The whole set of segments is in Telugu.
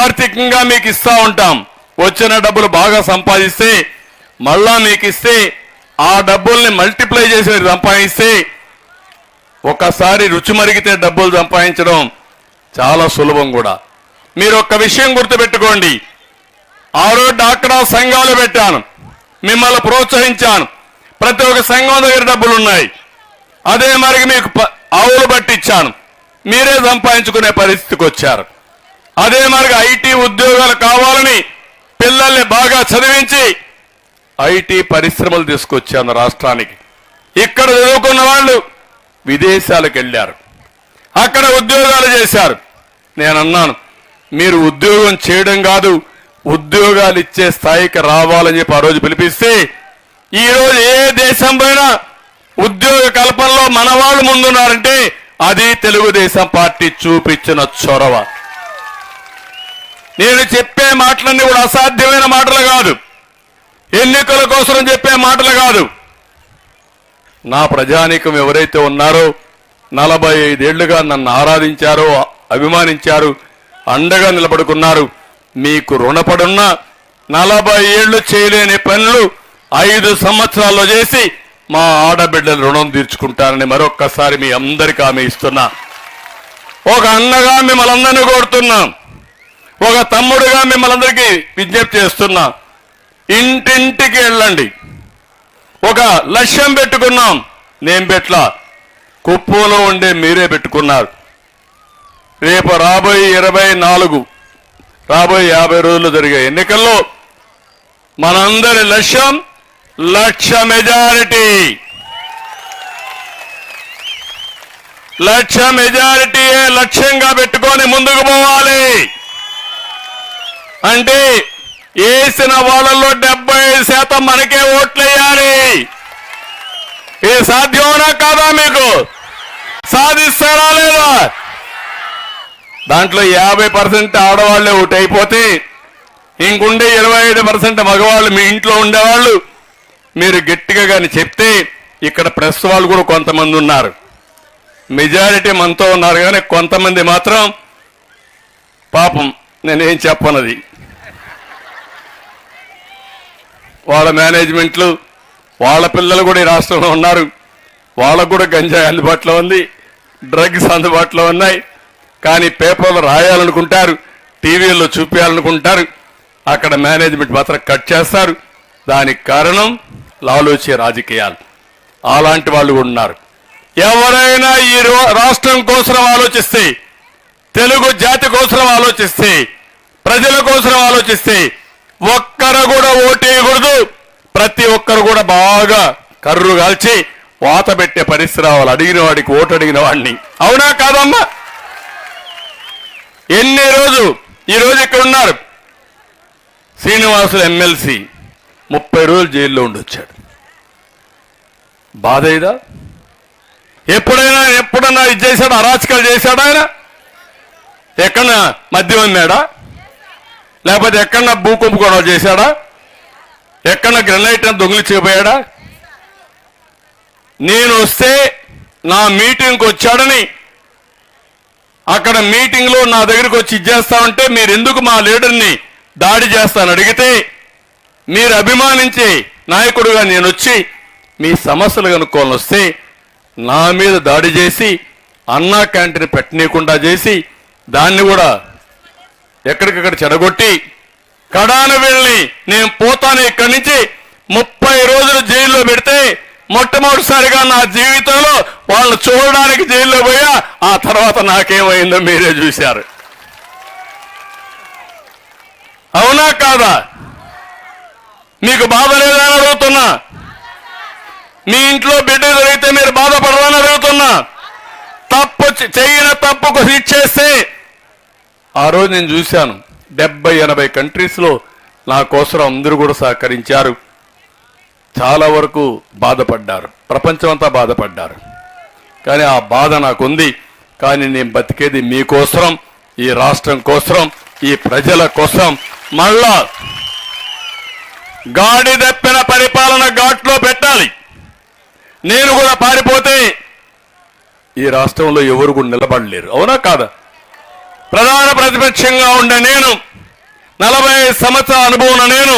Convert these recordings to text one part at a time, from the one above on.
ఆర్థికంగా మీకు ఇస్తా ఉంటాం. వచ్చిన డబ్బులు బాగా సంపాదిస్తే మళ్ళా మీకు ఇస్తే ఆ డబ్బుల్ని మల్టిప్లై చేసి సంపాదిస్తే ఒకసారి రుచి మరిగితే డబ్బులు సంపాదించడం చాలా సులభం కూడా. మీరు ఒక్క విషయం గుర్తుపెట్టుకోండి. ఆ రోజు డాక్రా సంఘాలు పెట్టాను, మిమ్మల్ని ప్రోత్సహించాను. ప్రతి ఒక్క సంఘం దగ్గర డబ్బులు ఉన్నాయి. అదే మరి మీకు ఆవులు పట్టించాను, మీరే సంపాదించుకునే పరిస్థితికి వచ్చారు. అదే మరి ఐటీ ఉద్యోగాలు కావాలని పిల్లల్ని బాగా చదివించి ఐటీ పరిశ్రమలు తీసుకొచ్చాను రాష్ట్రానికి. ఇక్కడ చదువుకున్న వాళ్ళు విదేశాలకు వెళ్ళారు, అక్కడ ఉద్యోగాలు చేశారు. నేను అన్నాను, మీరు ఉద్యోగం చేయడం కాదు, ఉద్యోగాలు ఇచ్చే స్థాయికి రావాలని చెప్పి ఆ రోజు పిలిపిస్తే ఈరోజు ఏ దేశం పైన ఉద్యోగ కల్పనలో మన వాళ్ళు ముందున్నారంటే అది తెలుగుదేశం పార్టీ చూపించిన చొరవ. నేను చెప్పే మాటలన్నీ కూడా అసాధ్యమైన మాటలు కాదు, ఎన్నికల కోసం చెప్పే మాటలు కాదు. నా ప్రజానీకం ఎవరైతే ఉన్నారో 45 ఏళ్లుగా నన్ను ఆరాధించారో, అభిమానించారు, అండగా నిలబడుకున్నారు, మీకు రుణపడున్న 40 ఏళ్లు చేయలేని పనులు 5 సంవత్సరాల్లో చేసి మా ఆడబిడ్డల రుణం తీర్చుకుంటానని మరొక్కసారి మీ అందరికీ హామీ ఇస్తున్నా. ఒక అన్నగా మిమ్మల్ని అందరినీ కోరుతున్నాం, ఒక తమ్ముడుగా మిమ్మల్ని అందరికీ విజ్ఞప్తి చేస్తున్నా. ఇంటింటికి వెళ్ళండి. ఒక లక్ష్యం పెట్టుకున్నాం, నేను పెట్లా, కుప్పంలో ఉండే మీరే పెట్టుకున్నారు. రేపు రాబోయే 24 రాబోయే 50 రోజులు జరిగే ఎన్నికల్లో మనందరి లక్ష్యం 1,00,000 మెజారిటీ. 1,00,000 మెజారిటీయే లక్ష్యంగా పెట్టుకొని ముందుకు పోవాలి. అంటే వేసిన వాళ్ళల్లో 75% మనకే ఓట్లేయాలి. ఇది సాధ్యమోనా కాదా? మీకు సాధిస్తారా లేదా? దాంట్లో 50% ఆడవాళ్లే ఓటు అయిపోతే ఇంకుండే 25% మగవాళ్ళు మీ ఇంట్లో ఉండేవాళ్ళు. మీరు గట్టిగా కానీ చెప్తే ఇక్కడ ప్రెస్ వాళ్ళు కూడా కొంతమంది ఉన్నారు, మెజారిటీ మనతో ఉన్నారు, కానీ కొంతమంది మాత్రం పాపం నేనేం చెప్పనది, వాళ్ళ మేనేజ్మెంట్లు వాళ్ళ పిల్లలు కూడా ఈ రాష్ట్రంలో ఉన్నారు, వాళ్ళకు కూడా గంజాయి అందుబాటులో ఉంది, డ్రగ్స్ అందుబాటులో ఉన్నాయి. కానీ పేపర్లో రాయాలనుకుంటారు, టీవీల్లో చూపించాలనుకుంటారు, అక్కడ మేనేజ్మెంట్ మాత్రం కట్ చేస్తారు. దానికి కారణం లాలూచే రాజకీయాలు. అలాంటి వాళ్ళు కూడా ఉన్నారు. ఎవరైనా ఈ రాష్ట్రం కోసం ఆలోచిస్తే, తెలుగు జాతి కోసం ఆలోచిస్తే, ప్రజల కోసం ఆలోచిస్తే ఒక్కరు కూడా ఓటేయకూడదు. ప్రతి ఒక్కరు కూడా బాగా కర్రు కాల్చి వాత పెట్టే పరిస్థితి రావాలి. అడిగిన వాడికి ఓటు అడిగిన వాడిని. అవునా కాదమ్మా? ఈ రోజు ఇక్కడ ఉన్నారు శ్రీనివాసులు ఎమ్మెల్సీ 30 రోజులు జైల్లో ఉండొచ్చాడు. బాధ ఇదా? ఎప్పుడన్నా ఇది చేశాడు, అరాచకాలు చేశాడు ఆయన? ఎక్కడన్నా మద్యం అమ్మాడా? లేకపోతే ఎక్కడన్నా భూ కుంభకోణాలు చేశాడా? ఎక్కడన్నా గ్రెనైట్ అని దొంగిలించిపోయాడా? నేను వస్తే నా మీటింగ్కి వచ్చాడని అక్కడ మీటింగ్లో నా దగ్గరికి వచ్చి ఇచ్చేస్తామంటే మీరు ఎందుకు మా లీడర్ని దాడి చేస్తాను అడిగితే, మీరు అభిమానించే నాయకుడుగా నేను వచ్చి మీ సమస్యలు కనుక్కోవాలని వస్తే నా మీద దాడి చేసి అన్నా క్యాంటీన్ పెట్టనీయకుండా చేసి దాన్ని కూడా ఎక్కడికక్కడ చెడగొట్టి కడాన వెళ్ళి నేను పోతాను ఇక్కడి నుంచి 30 రోజులు జైల్లో పెడితే మొట్టమొదటిసారిగా నా జీవితంలో వాళ్ళని చూడడానికి జైల్లో పోయా. ఆ తర్వాత నాకేమైందో మీరే చూశారు. అవునా కాదా? మీకు బాధ లేదని అడుగుతున్నా. మీ ఇంట్లో బిడ్డ జరిగితే మీరు బాధపడరని అడుగుతున్నా. తప్పు చేయని తప్పుకు శిక్షేస్తే ఆ రోజు నేను చూశాను 70-80 కంట్రీస్లో నా కోసం అందరూ కూడా సహకరించారు. చాలా వరకు బాధపడ్డారు, ప్రపంచం అంతా బాధపడ్డారు. కానీ ఆ బాధ నాకుంది. కానీ నేను బతికేది మీకోసం, ఈ రాష్ట్రం కోసం, ఈ ప్రజల కోసం. మళ్ళా గాడి దప్పిన పరిపాలన ఘాట్లో పెట్టాలి. నేను కూడా పారిపోతే ఈ రాష్ట్రంలో ఎవరు కూడా నిలబడలేరు. అవునా కాదా? ప్రధాన ప్రతిపక్షంగా ఉండే నేను 40 సంవత్సరాల అనుభవం నేను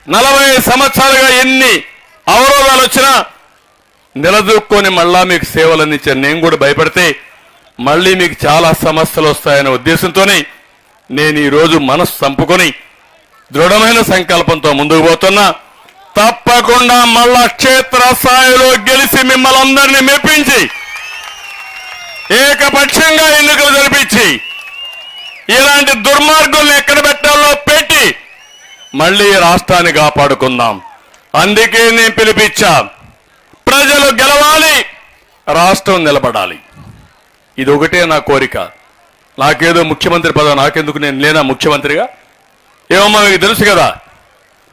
40 సంవత్సరాలుగా ఎన్ని అవరోధాలు వచ్చినా నిలదొక్కుని మళ్ళా మీకు సేవలు అందించాను. నేను కూడా భయపడితే మళ్ళీ మీకు చాలా సమస్యలు వస్తాయనే ఉద్దేశంతోనే నేను ఈరోజు మనసు చంపుకొని దృఢమైన సంకల్పంతో ముందుకు పోతున్నా. తప్పకుండా మళ్ళా క్షేత్ర స్థాయిలో గెలిచి మిమ్మల్ని అందరినీ మెప్పించి ఏకపక్షంగా ఎన్నికలు జరిపించి ఇలాంటి దుర్మార్గుల్ని ఎక్కడ పెట్టాలో పెట్టి మళ్ళీ రాష్ట్రాన్ని కాపాడుకుందాం. అందుకే నేను పిలిపించా. ప్రజలు గెలవాలి, రాష్ట్రం నిలబడాలి. ఇది ఒకటే నా కోరిక. నాకేదో ముఖ్యమంత్రి పదవి నాకెందుకు, నేను లేనా ముఖ్యమంత్రిగా? ఏమమ్మా మీకు తెలుసు కదా,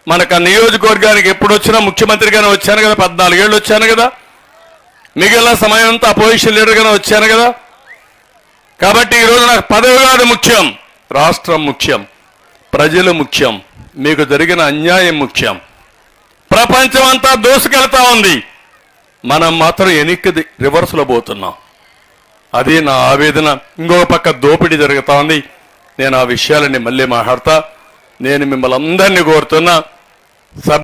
మనకు నియోజకవర్గానికి ఎప్పుడు వచ్చినా ముఖ్యమంత్రిగానే వచ్చాను కదా, 14 ఏళ్ళు వచ్చాను కదా, మిగిలిన సమయం అంతా అపోజిషన్ లీడర్గానే వచ్చాను కదా. కాబట్టి ఈరోజు నాకు పదవి కాదు ముఖ్యం, రాష్ట్రం ముఖ్యం, ప్రజలు ముఖ్యం, మీకు జరిగిన అన్యాయం ముఖ్యం. ప్రపంచం అంతా దోసుకెళ్తా ఉంది, మనం మాత్రం వెనక్కి రివర్స్లో పోతున్నాం. అది నా ఆవేదన. ఇంకొక పక్క దోపిడీ జరుగుతా ఉంది. నేను ఆ విషయాలని మళ్ళీ మాట్లాడతా. నేను మిమ్మల్ని అందరినీ కోరుతున్నా.